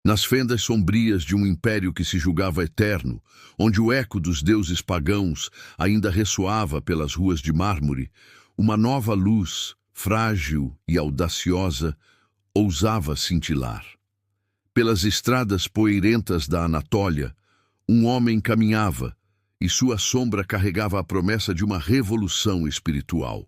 Nas fendas sombrias de um império que se julgava eterno, onde o eco dos deuses pagãos ainda ressoava pelas ruas de mármore, uma nova luz, frágil e audaciosa, ousava cintilar. Pelas estradas poeirentas da Anatólia, um homem caminhava, e sua sombra carregava a promessa de uma revolução espiritual.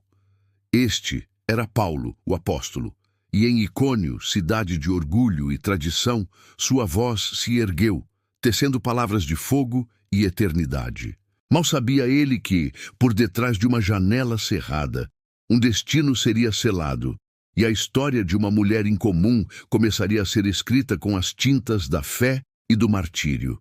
Este era Paulo, o apóstolo, e em Icônio, cidade de orgulho e tradição, sua voz se ergueu, tecendo palavras de fogo e eternidade. Mal sabia ele que, por detrás de uma janela cerrada, um destino seria selado, e a história de uma mulher incomum começaria a ser escrita com as tintas da fé e do martírio.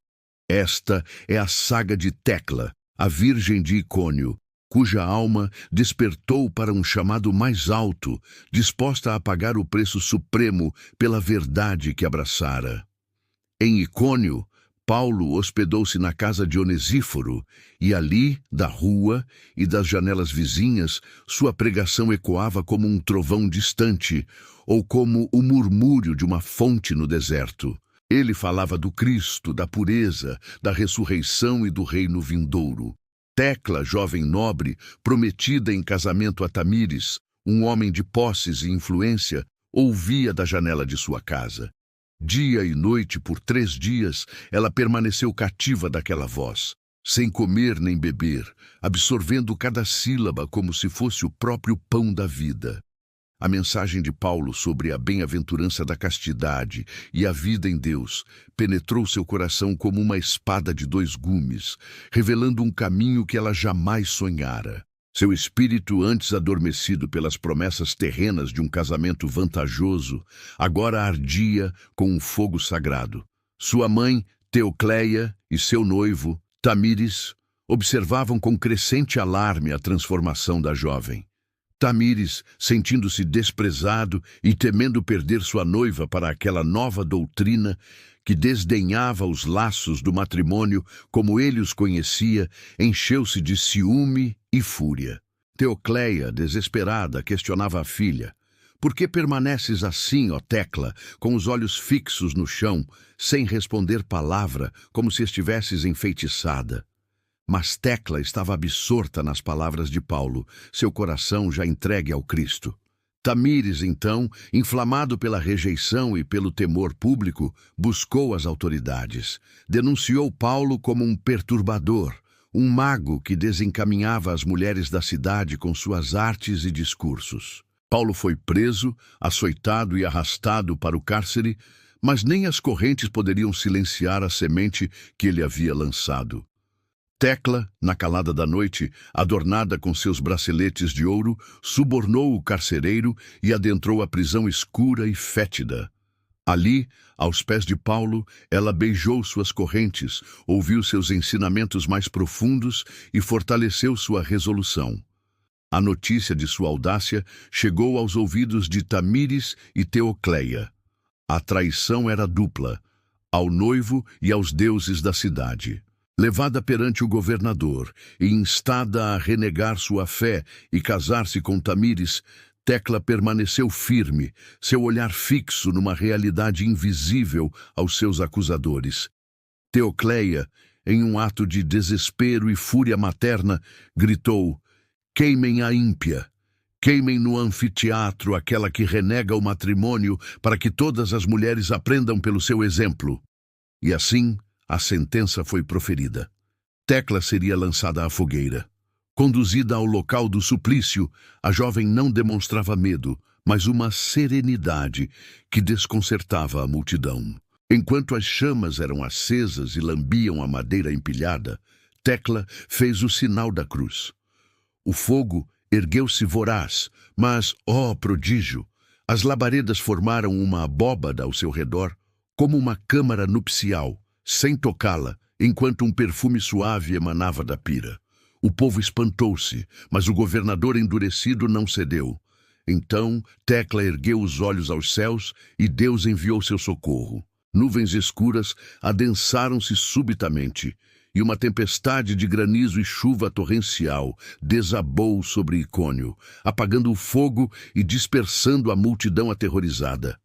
Esta é a saga de Tecla, a virgem de Icônio, cuja alma despertou para um chamado mais alto, disposta a pagar o preço supremo pela verdade que abraçara. Em Icônio, Paulo hospedou-se na casa de Onesíforo, e ali, da rua e das janelas vizinhas, sua pregação ecoava como um trovão distante, ou como o murmúrio de uma fonte no deserto. Ele falava do Cristo, da pureza, da ressurreição e do reino vindouro. Tecla, jovem nobre, prometida em casamento a Tamíris, um homem de posses e influência, ouvia da janela de sua casa. Dia e noite, por 3 dias, ela permaneceu cativa daquela voz, sem comer nem beber, absorvendo cada sílaba como se fosse o próprio pão da vida. A mensagem de Paulo sobre a bem-aventurança da castidade e a vida em Deus penetrou seu coração como uma espada de 2 gumes, revelando um caminho que ela jamais sonhara. Seu espírito, antes adormecido pelas promessas terrenas de um casamento vantajoso, agora ardia com um fogo sagrado. Sua mãe, Teocleia, e seu noivo, Tamíris, observavam com crescente alarme a transformação da jovem. Tamíris, sentindo-se desprezado e temendo perder sua noiva para aquela nova doutrina que desdenhava os laços do matrimônio como ele os conhecia, encheu-se de ciúme e fúria. Teocleia, desesperada, questionava a filha: "Por que permaneces assim, ó Tecla, com os olhos fixos no chão, sem responder palavra, como se estivesses enfeitiçada?" Mas Tecla estava absorta nas palavras de Paulo, seu coração já entregue ao Cristo. Tamíris, então, inflamado pela rejeição e pelo temor público, buscou as autoridades. Denunciou Paulo como um perturbador, um mago que desencaminhava as mulheres da cidade com suas artes e discursos. Paulo foi preso, açoitado e arrastado para o cárcere, mas nem as correntes poderiam silenciar a semente que ele havia lançado. Tecla, na calada da noite, adornada com seus braceletes de ouro, subornou o carcereiro e adentrou a prisão escura e fétida. Ali, aos pés de Paulo, ela beijou suas correntes, ouviu seus ensinamentos mais profundos e fortaleceu sua resolução. A notícia de sua audácia chegou aos ouvidos de Tamíris e Teocleia. A traição era dupla, ao noivo e aos deuses da cidade. Levada perante o governador e instada a renegar sua fé e casar-se com Tamíris, Tecla permaneceu firme, seu olhar fixo numa realidade invisível aos seus acusadores. Teocleia, em um ato de desespero e fúria materna, gritou: "Queimem a ímpia! Queimem no anfiteatro aquela que renega o matrimônio para que todas as mulheres aprendam pelo seu exemplo." E assim, a sentença foi proferida. Tecla seria lançada à fogueira. Conduzida ao local do suplício, a jovem não demonstrava medo, mas uma serenidade que desconcertava a multidão. Enquanto as chamas eram acesas e lambiam a madeira empilhada, Tecla fez o sinal da cruz. O fogo ergueu-se voraz, mas, ó prodígio, as labaredas formaram uma abóbada ao seu redor, como uma câmara nupcial, sem tocá-la, enquanto um perfume suave emanava da pira. O povo espantou-se, mas o governador endurecido não cedeu. Então Tecla ergueu os olhos aos céus e Deus enviou seu socorro. Nuvens escuras adensaram-se subitamente, e uma tempestade de granizo e chuva torrencial desabou sobre Icônio, apagando o fogo e dispersando a multidão aterrorizada.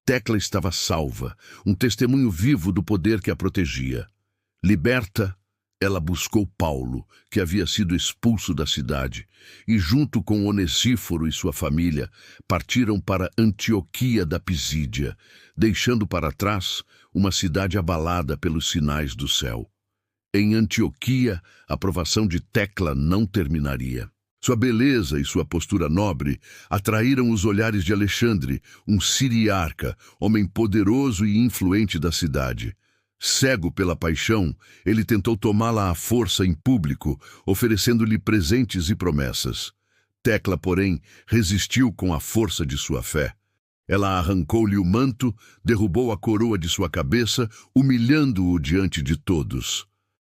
Tecla estava salva, um testemunho vivo do poder que a protegia. Liberta, ela buscou Paulo, que havia sido expulso da cidade, e junto com Onesíforo e sua família, partiram para Antioquia da Pisídia, deixando para trás uma cidade abalada pelos sinais do céu. Em Antioquia, a provação de Tecla não terminaria. Sua beleza e sua postura nobre atraíram os olhares de Alexandre, um siriarca, homem poderoso e influente da cidade. Cego pela paixão, ele tentou tomá-la à força em público, oferecendo-lhe presentes e promessas. Tecla, porém, resistiu com a força de sua fé. Ela arrancou-lhe o manto, derrubou a coroa de sua cabeça, humilhando-o diante de todos.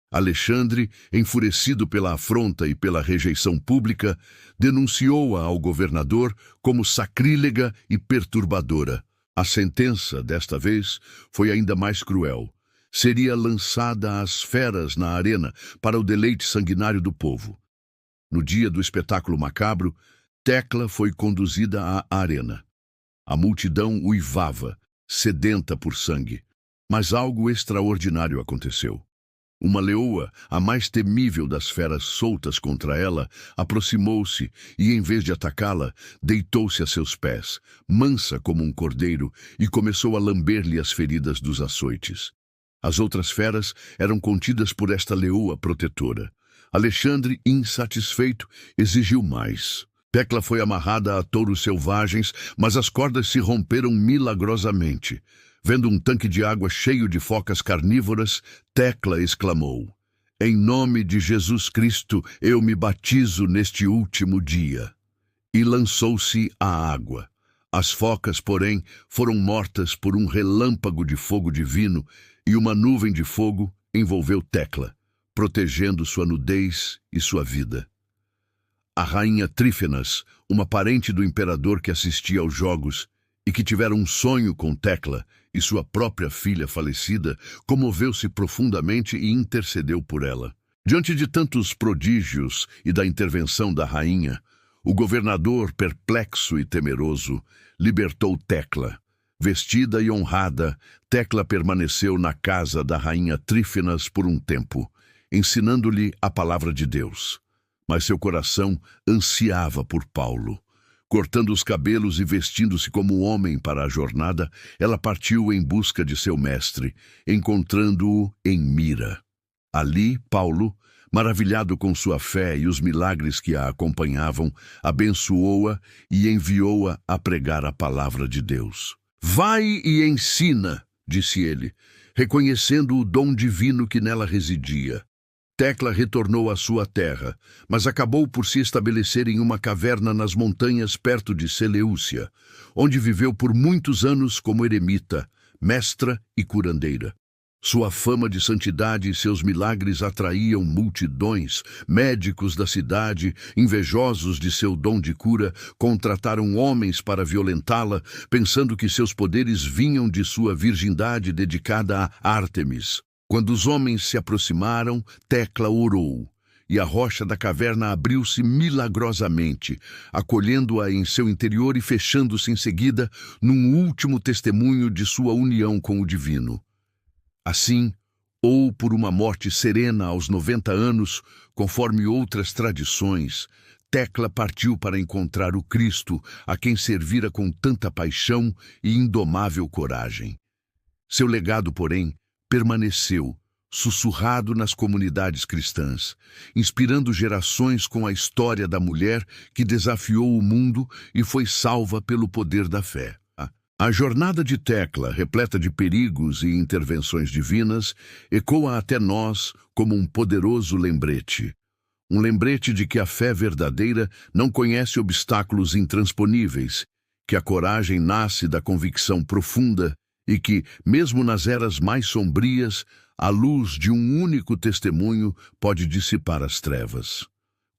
Alexandre, enfurecido pela afronta e pela rejeição pública, denunciou-a ao governador como sacrílega e perturbadora. A sentença, desta vez, foi ainda mais cruel. Seria lançada às feras na arena para o deleite sanguinário do povo. No dia do espetáculo macabro, Tecla foi conduzida à arena. A multidão uivava, sedenta por sangue. Mas algo extraordinário aconteceu. Uma leoa, a mais temível das feras soltas contra ela, aproximou-se e, em vez de atacá-la, deitou-se a seus pés, mansa como um cordeiro, e começou a lamber-lhe as feridas dos açoites. As outras feras eram contidas por esta leoa protetora. Alexandre, insatisfeito, exigiu mais. Tecla foi amarrada a touros selvagens, mas as cordas se romperam milagrosamente. Vendo um tanque de água cheio de focas carnívoras, Tecla exclamou: "Em nome de Jesus Cristo, eu me batizo neste último dia." E lançou-se à água. As focas, porém, foram mortas por um relâmpago de fogo divino, e uma nuvem de fogo envolveu Tecla, protegendo sua nudez e sua vida. A rainha Trífenas, uma parente do imperador que assistia aos jogos e que tivera um sonho com Tecla e sua própria filha falecida, comoveu-se profundamente e intercedeu por ela. Diante de tantos prodígios e da intervenção da rainha, o governador, perplexo e temeroso, libertou Tecla. Vestida e honrada, Tecla permaneceu na casa da rainha Trífenas por um tempo, ensinando-lhe a palavra de Deus. Mas seu coração ansiava por Paulo. Cortando os cabelos e vestindo-se como homem para a jornada, ela partiu em busca de seu mestre, encontrando-o em Mira. Ali, Paulo, maravilhado com sua fé e os milagres que a acompanhavam, abençoou-a e enviou-a a pregar a palavra de Deus. "Vai e ensina", disse ele, reconhecendo o dom divino que nela residia. Tecla retornou à sua terra, mas acabou por se estabelecer em uma caverna nas montanhas perto de Seleucia, onde viveu por muitos anos como eremita, mestra e curandeira. Sua fama de santidade e seus milagres atraíam multidões. Médicos da cidade, invejosos de seu dom de cura, contrataram homens para violentá-la, pensando que seus poderes vinham de sua virgindade dedicada a Ártemis. Quando os homens se aproximaram, Tecla orou, e a rocha da caverna abriu-se milagrosamente, acolhendo-a em seu interior e fechando-se em seguida num último testemunho de sua união com o divino. Assim, ou por uma morte serena aos 90 anos, conforme outras tradições, Tecla partiu para encontrar o Cristo, a quem servira com tanta paixão e indomável coragem. Seu legado, porém, permaneceu, sussurrado nas comunidades cristãs, inspirando gerações com a história da mulher que desafiou o mundo e foi salva pelo poder da fé. A jornada de Tecla, repleta de perigos e intervenções divinas, ecoa até nós como um poderoso lembrete. Um lembrete de que a fé verdadeira não conhece obstáculos intransponíveis, que a coragem nasce da convicção profunda e que, mesmo nas eras mais sombrias, a luz de um único testemunho pode dissipar as trevas.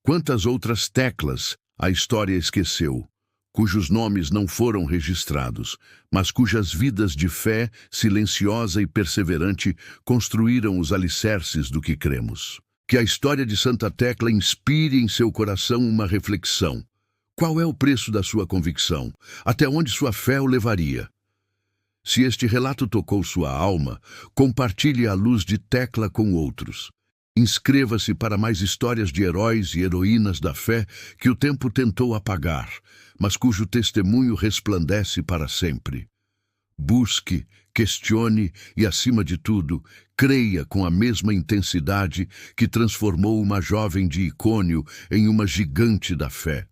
Quantas outras Teclas a história esqueceu, cujos nomes não foram registrados, mas cujas vidas de fé, silenciosa e perseverante, construíram os alicerces do que cremos. Que a história de Santa Tecla inspire em seu coração uma reflexão. Qual é o preço da sua convicção? Até onde sua fé o levaria? Se este relato tocou sua alma, compartilhe a luz de Tecla com outros. Inscreva-se para mais histórias de heróis e heroínas da fé que o tempo tentou apagar, mas cujo testemunho resplandece para sempre. Busque, questione e, acima de tudo, creia com a mesma intensidade que transformou uma jovem de Icônio em uma gigante da fé.